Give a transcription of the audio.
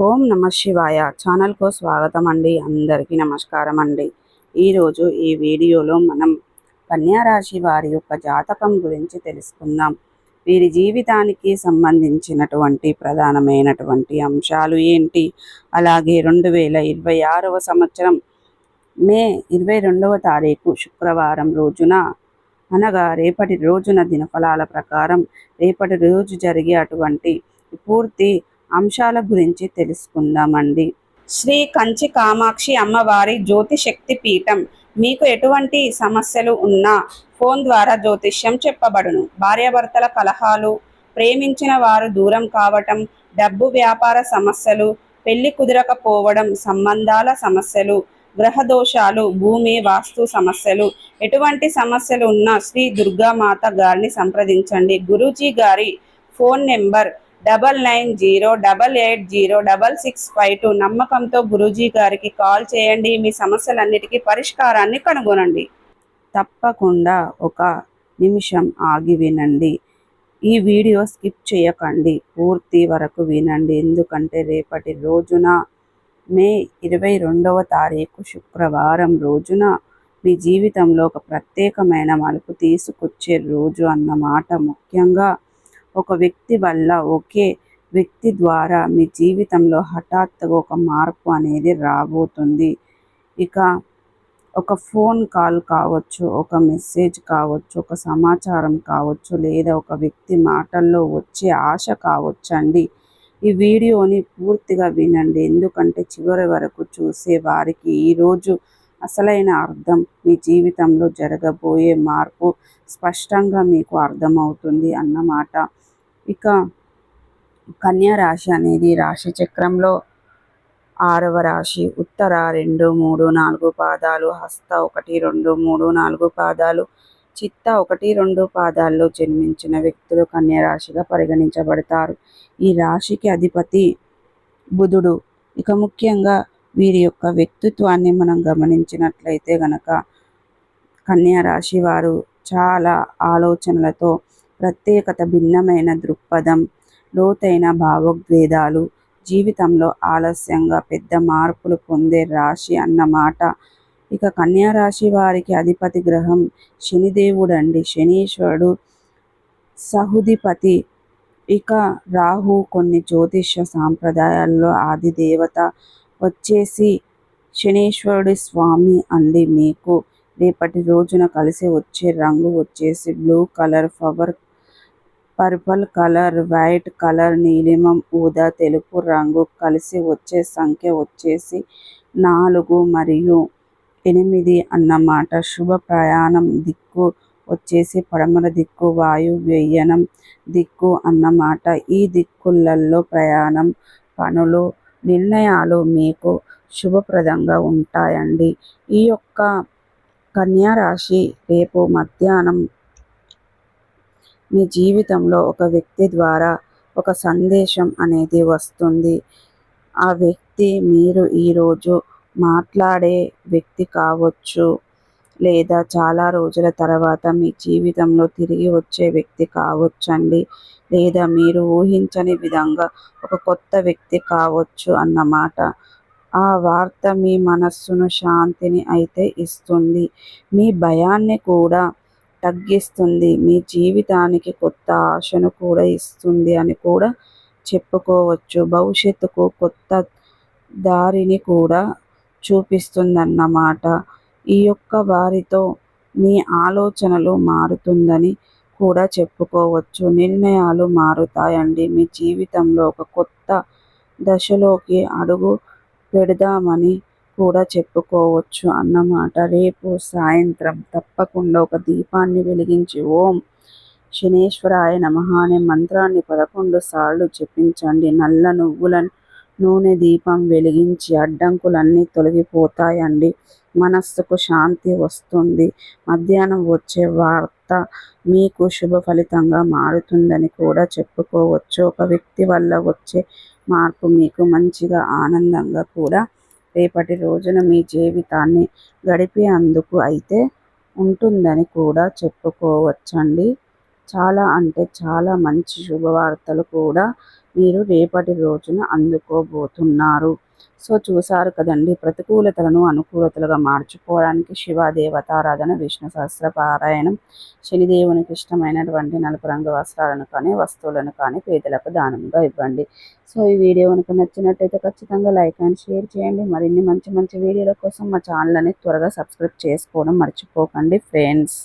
ఓం నమ శివాయ ఛానల్కు స్వాగతం అండి. అందరికీ నమస్కారం అండి. ఈరోజు ఈ వీడియోలో మనం కన్యా రాశి వారి యొక్క జాతకం గురించి తెలుసుకుందాం. వీరి జీవితానికి సంబంధించినటువంటి ప్రధానమైనటువంటి అంశాలు ఏంటి, అలాగే 2026వ సంవత్సరం మే 22వ తారీఖు శుక్రవారం రోజున అనగా రేపటి రోజున దినఫలాల ప్రకారం రేపటి రోజు జరిగే అటువంటి పూర్తి అంశాల గురించి తెలుసుకుందామండి. శ్రీ కంచి కామాక్షి అమ్మవారి జ్యోతిశక్తి పీఠం. మీకు ఎటువంటి సమస్యలు ఉన్నా ఫోన్ ద్వారా జ్యోతిష్యం చెప్పబడును. భార్యాభర్తల కలహాలు, ప్రేమించిన వారు దూరం కావటం, డబ్బు వ్యాపార సమస్యలు, పెళ్లి కుదరకపోవడం, సంబంధాల సమస్యలు, గ్రహదోషాలు, భూమి వాస్తు సమస్యలు, ఎటువంటి సమస్యలు ఉన్నా శ్రీ దుర్గామాత గారిని సంప్రదించండి. గురూజీ గారి ఫోన్ నెంబర్ 9908806652. నమ్మకంతో గురూజీ గారికి కాల్ చేయండి. మీ సమస్యలన్నిటికీ పరిష్కారాన్ని కనుగొనండి. తప్పకుండా ఒక నిమిషం ఆగి వినండి. ఈ వీడియో స్కిప్ చేయకండి, పూర్తి వరకు వినండి. ఎందుకంటే రేపటి రోజున మే 22వ తారీఖు శుక్రవారం రోజున మీ జీవితంలో ఒక ప్రత్యేకమైన మలుపు తీసుకొచ్చే రోజు అన్నమాట. ముఖ్యంగా ఒక వ్యక్తి వల్ల, ఒకే వ్యక్తి ద్వారా మీ జీవితంలో హఠాత్తుగా ఒక మార్పు అనేది రాబోతుంది. ఇక ఒక ఫోన్ కాల్ కావచ్చు, ఒక మెసేజ్ కావచ్చు, ఒక సమాచారం కావచ్చు, లేదా ఒక వ్యక్తి మాటల్లో వచ్చే ఆశ కావచ్చండి. ఈ వీడియోని పూర్తిగా వినండి, ఎందుకంటే చివరి వరకు చూసే వారికి ఈరోజు అసలైన అర్థం, మీ జీవితంలో జరగబోయే మార్పు స్పష్టంగా మీకు అర్థమవుతుంది అన్నమాట. ఇక కన్యా రాశి అనేది రాశి చక్రంలో 6వ రాశి. ఉత్తర 2, 3, 4 పాదాలు, హస్త 1, 2, 3, 4 పాదాలు, చిత్త 1, 2 పాదాల్లో జన్మించిన వ్యక్తులు కన్యా రాశిగా పరిగణించబడతారు. ఈ రాశికి అధిపతి బుధుడు. ఇక ముఖ్యంగా వీరి యొక్క వ్యక్తిత్వాన్ని మనం గమనించినట్లయితే గనక కన్యా రాశి వారు చాలా ఆలోచనలతో, ప్రత్యేకత, భిన్నమైన దృక్పథం, లోతైన భావోద్వేదాలు, జీవితంలో ఆలస్యంగా పెద్ద మార్పులు పొందే రాశి అన్నమాట. ఇక కన్యా రాశి వారికి అధిపతి గ్రహం శనిదేవుడు అండి. శనీశ్వరుడు సహుధిపతి. ఇక రాహు కొన్ని జ్యోతిష సాంప్రదాయాల్లో ఆది దేవత వచ్చేసి శనీశ్వరుడి స్వామి అండి. మీకు రేపటి రోజున కలిసి వచ్చే రంగు వచ్చేసి blue colour, purple colour, white colour, నీలిమం, ఊదా, తెలుపు రంగు. కలిసి వచ్చే సంఖ్య వచ్చేసి 4 మరియు 8 అన్నమాట. శుభ ప్రయాణం దిక్కు వచ్చేసి పడమర దిక్కు, వాయువ్యనం దిక్కు అన్నమాట. ఈ దిక్కులలో ప్రయాణం, పనులు, నిర్ణయాలు మీకు శుభప్రదంగా ఉంటాయండి. ఈ యొక్క కన్యా రాశి రేపు మధ్యాహ్నం మీ జీవితంలో ఒక వ్యక్తి ద్వారా ఒక సందేశం అనేది వస్తుంది. ఆ వ్యక్తి మీరు ఈరోజు మాట్లాడే వ్యక్తి కావచ్చు, లేదా చాలా రోజుల తర్వాత మీ జీవితంలో తిరిగి వచ్చే వ్యక్తి కావచ్చండి, లేదా మీరు ఊహించని విధంగా ఒక కొత్త వ్యక్తి కావచ్చు అన్నమాట. ఆ వార్త మీ మనస్సును శాంతిని అయితే ఇస్తుంది, మీ భయాన్ని కూడా తగ్గిస్తుంది, మీ జీవితానికి కొత్త ఆశను కూడా ఇస్తుంది అని కూడా చెప్పుకోవచ్చు. భవిష్యత్తుకు కొత్త దారిని కూడా చూపిస్తుందన్నమాట. ఈ యొక్క వారితో మీ ఆలోచనలు మారుతుందని కూడా చెప్పుకోవచ్చు. నిర్ణయాలు మారుతాయండి. మీ జీవితంలో ఒక కొత్త దశలోకి అడుగు పెడదామని కూడా చెప్పుకోవచ్చు అన్నమాట. రేపు సాయంత్రం తప్పకుండా ఒక దీపాన్ని వెలిగించి ఓం శనేశ్వరాయ నమః అనే మంత్రాన్ని 11 సార్లు జపించండి. నల్ల నువ్వుల నూనె దీపం వెలిగించి అడ్డంకులన్నీ తొలగిపోతాయండి. మనస్సుకు శాంతి వస్తుంది. మధ్యాహ్నం వచ్చే వార్త మీకు శుభ ఫలితంగా మారుతుందని కూడా చెప్పుకోవచ్చు. ఒక వ్యక్తి వల్ల వచ్చే మార్పు మీకు మంచిగా, ఆనందంగా కూడా రేపటి రోజున మీ జీవితాన్ని గడిపేందుకు అయితే ఉంటుందని కూడా చెప్పుకోవచ్చండి. చాలా అంటే చాలా మంచి శుభవార్తలు కూడా మీరు రేపటి రోజున అందుకోబోతున్నారు. సో చూసారు కదండి, ప్రతికూలతలను అనుకూలతలుగా మార్చుకోవడానికి శివదేవతారాధన, విష్ణు సహస్ర పారాయణం, శనిదేవునికి ఇష్టమైనటువంటి నలుపు రంగు వస్త్రాలను కానీ వస్తువులను కానీ పేదలకు దానంగా ఇవ్వండి. సో ఈ వీడియో కనుక నచ్చినట్టయితే ఖచ్చితంగా లైక్ అండ్ షేర్ చేయండి. మరిన్ని మంచి మంచి వీడియోల కోసం మా ఛానల్ అనేది త్వరగా సబ్స్క్రైబ్ చేసుకోవడం మర్చిపోకండి ఫ్రెండ్స్.